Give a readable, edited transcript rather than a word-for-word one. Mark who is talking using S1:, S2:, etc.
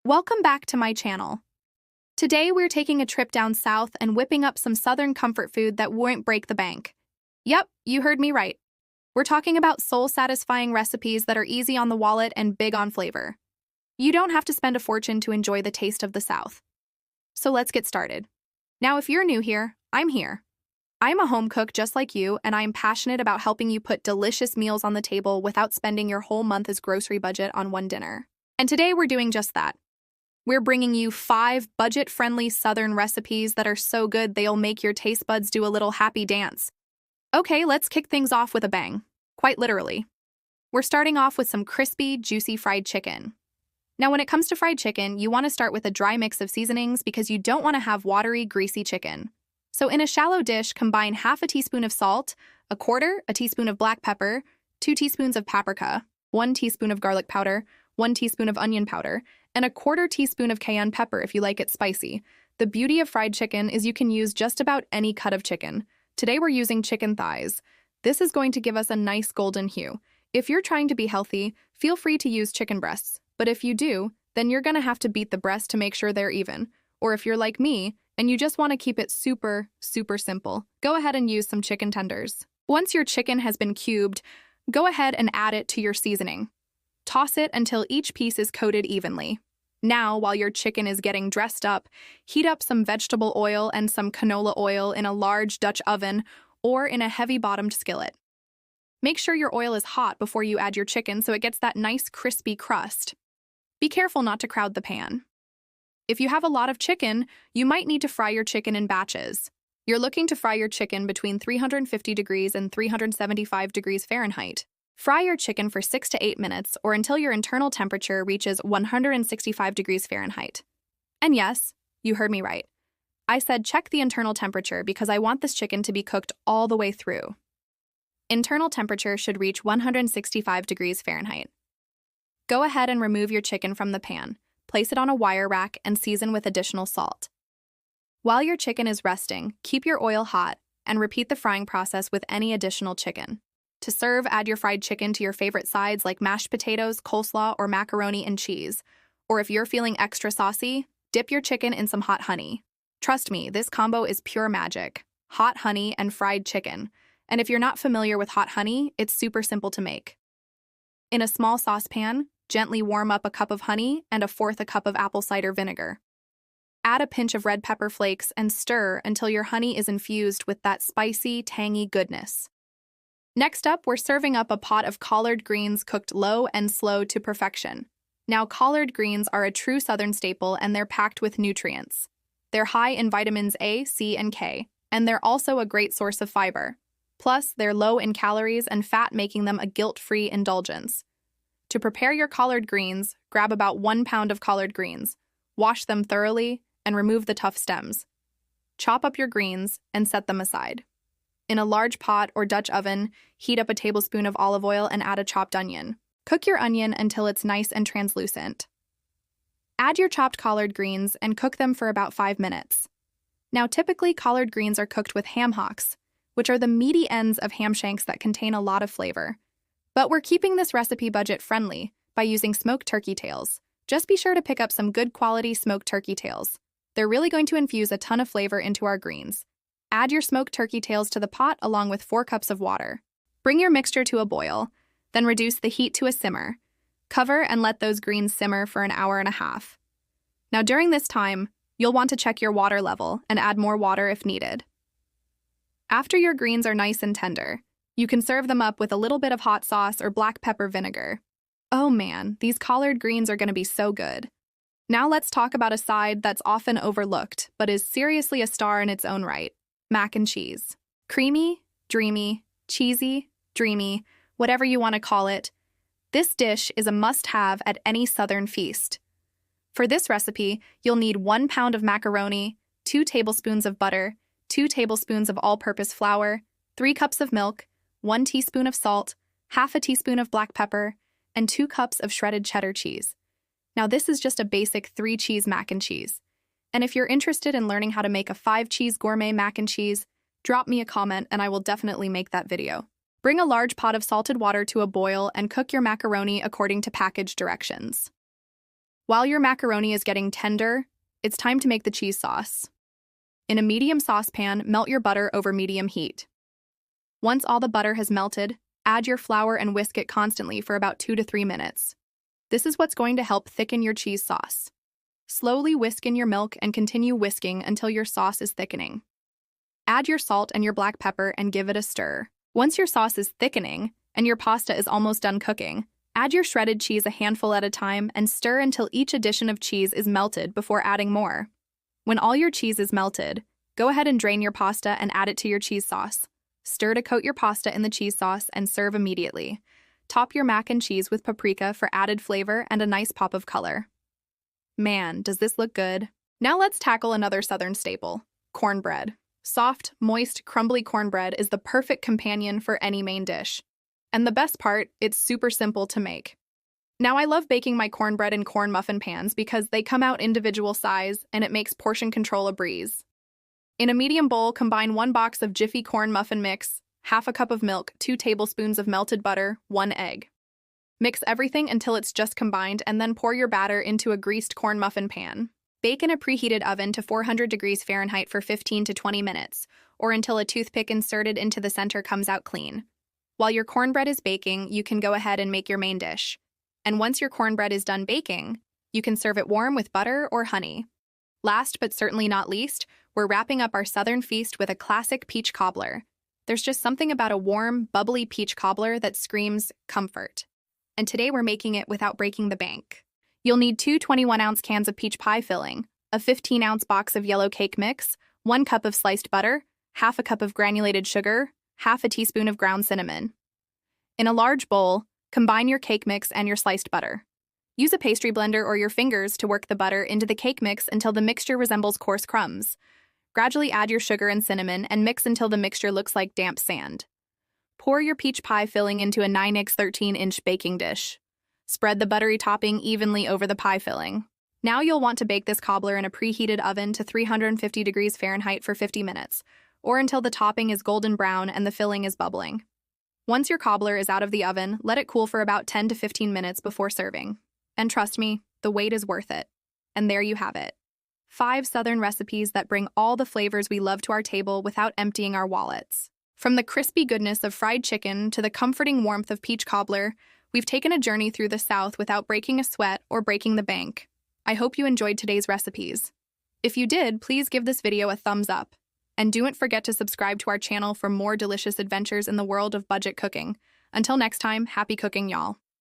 S1: Welcome back to my channel. Today we're taking a trip down south and whipping up some southern comfort food that won't break the bank. Yep, you heard me right. We're talking about soul-satisfying recipes that are easy on the wallet and big on flavor. You don't have to spend a fortune to enjoy the taste of the South. So let's get started. Now, if you're new here, I'm here. I'm a home cook just like you, and I'm passionate about helping you put delicious meals on the table without spending your whole month's grocery budget on one dinner. And today we're doing just that. We're bringing you 5 budget-friendly Southern recipes that are so good they'll make your taste buds do a little happy dance. Okay, let's kick things off with a bang. Quite literally. We're starting off with some crispy, juicy fried chicken. Now, when it comes to fried chicken, you want to start with a dry mix of seasonings because you don't want to have watery, greasy chicken. So in a shallow dish, combine half a teaspoon of salt, a teaspoon of black pepper, 2 teaspoons of paprika, 1 teaspoon of garlic powder, 1 teaspoon of onion powder, and a 1/4 teaspoon of cayenne pepper if you like it spicy. The beauty of fried chicken is you can use just about any cut of chicken. Today we're using chicken thighs. This is going to give us a nice golden hue. If you're trying to be healthy, feel free to use chicken breasts. But if you do, then you're going to have to beat the breast to make sure they're even. Or if you're like me, and you just want to keep it super simple, go ahead and use some chicken tenders. Once your chicken has been cubed, go ahead and add it to your seasoning. Toss it until each piece is coated evenly. Now, while your chicken is getting dressed up, heat up some vegetable oil and some canola oil in a large Dutch oven or in a heavy-bottomed skillet. Make sure your oil is hot before you add your chicken so it gets that nice crispy crust. Be careful not to crowd the pan. If you have a lot of chicken, you might need to fry your chicken in batches. You're looking to fry your chicken between 350 degrees and 375 degrees Fahrenheit. Fry your chicken for 6 to 8 minutes or until your internal temperature reaches 165 degrees Fahrenheit. And yes, you heard me right. I said check the internal temperature because I want this chicken to be cooked all the way through. Internal temperature should reach 165 degrees Fahrenheit. Go ahead and remove your chicken from the pan, place it on a wire rack, and season with additional salt. While your chicken is resting, keep your oil hot and repeat the frying process with any additional chicken. To serve, add your fried chicken to your favorite sides like mashed potatoes, coleslaw, or macaroni and cheese. Or if you're feeling extra saucy, dip your chicken in some hot honey. Trust me, this combo is pure magic. Hot honey and fried chicken. And if you're not familiar with hot honey, it's super simple to make. In a small saucepan, gently warm up a cup of honey and 1/4 cup of apple cider vinegar. Add a pinch of red pepper flakes and stir until your honey is infused with that spicy, tangy goodness. Next up, we're serving up a pot of collard greens cooked low and slow to perfection. Now, collard greens are a true Southern staple and they're packed with nutrients. They're high in vitamins A, C, and K, and they're also a great source of fiber. Plus, they're low in calories and fat, making them a guilt-free indulgence. To prepare your collard greens, grab about 1 pound of collard greens, wash them thoroughly, and remove the tough stems. Chop up your greens and set them aside. In a large pot or Dutch oven, heat up a tablespoon of olive oil and add a chopped onion. Cook your onion until it's nice and translucent. Add your chopped collard greens and cook them for about 5 minutes. Now, typically, collard greens are cooked with ham hocks, which are the meaty ends of ham shanks that contain a lot of flavor. But we're keeping this recipe budget-friendly by using smoked turkey tails. Just be sure to pick up some good quality smoked turkey tails. They're really going to infuse a ton of flavor into our greens. Add your smoked turkey tails to the pot along with 4 cups of water. Bring your mixture to a boil, then reduce the heat to a simmer. Cover and let those greens simmer for 1.5 hours. Now, during this time, you'll want to check your water level and add more water if needed. After your greens are nice and tender, you can serve them up with a little bit of hot sauce or black pepper vinegar. Oh man, these collard greens are going to be so good. Now let's talk about a side that's often overlooked, but is seriously a star in its own right. Mac and cheese. Creamy, dreamy, cheesy, dreamy, whatever you want to call it. This dish is a must-have at any Southern feast. For this recipe, you'll need 1 pound of macaroni, 2 tablespoons of butter, 2 tablespoons of all-purpose flour, 3 cups of milk, 1 teaspoon of salt, half a teaspoon of black pepper, and 2 cups of shredded cheddar cheese. Now, this is just a basic 3-cheese mac and cheese. And if you're interested in learning how to make a 5-cheese gourmet mac and cheese, drop me a comment and I will definitely make that video. Bring a large pot of salted water to a boil and cook your macaroni according to package directions. While your macaroni is getting tender, it's time to make the cheese sauce. In a medium saucepan, melt your butter over medium heat. Once all the butter has melted, add your flour and whisk it constantly for about 2 to 3 minutes. This is what's going to help thicken your cheese sauce. Slowly whisk in your milk and continue whisking until your sauce is thickening. Add your salt and your black pepper and give it a stir. Once your sauce is thickening and your pasta is almost done cooking, add your shredded cheese a handful at a time and stir until each addition of cheese is melted before adding more. When all your cheese is melted, go ahead and drain your pasta and add it to your cheese sauce. Stir to coat your pasta in the cheese sauce and serve immediately. Top your mac and cheese with paprika for added flavor and a nice pop of color. Man, does this look good? Now let's tackle another Southern staple, cornbread. Soft, moist, crumbly cornbread is the perfect companion for any main dish. And the best part, it's super simple to make. Now I love baking my cornbread in corn muffin pans because they come out individual size and it makes portion control a breeze. In a medium bowl, combine 1 box of Jiffy corn muffin mix, half a cup of milk, 2 tablespoons of melted butter, 1 egg. Mix everything until it's just combined and then pour your batter into a greased corn muffin pan. Bake in a preheated oven to 400 degrees Fahrenheit for 15 to 20 minutes, or until a toothpick inserted into the center comes out clean. While your cornbread is baking, you can go ahead and make your main dish. And once your cornbread is done baking, you can serve it warm with butter or honey. Last but certainly not least, we're wrapping up our Southern feast with a classic peach cobbler. There's just something about a warm, bubbly peach cobbler that screams comfort. And today we're making it without breaking the bank. You'll need 2 21-ounce cans of peach pie filling, a 15-ounce box of yellow cake mix, 1 cup of sliced butter, half a cup of granulated sugar, half a teaspoon of ground cinnamon. In a large bowl, combine your cake mix and your sliced butter. Use a pastry blender or your fingers to work the butter into the cake mix until the mixture resembles coarse crumbs. Gradually add your sugar and cinnamon and mix until the mixture looks like damp sand. Pour your peach pie filling into a 9x 13-inch baking dish. Spread the buttery topping evenly over the pie filling. Now you'll want to bake this cobbler in a preheated oven to 350 degrees Fahrenheit for 50 minutes, or until the topping is golden brown and the filling is bubbling. Once your cobbler is out of the oven, let it cool for about 10 to 15 minutes before serving. And trust me, the wait is worth it. And there you have it. 5 Southern recipes that bring all the flavors we love to our table without emptying our wallets. From the crispy goodness of fried chicken to the comforting warmth of peach cobbler, we've taken a journey through the South without breaking a sweat or breaking the bank. I hope you enjoyed today's recipes. If you did, please give this video a thumbs up. And don't forget to subscribe to our channel for more delicious adventures in the world of budget cooking. Until next time, happy cooking, y'all.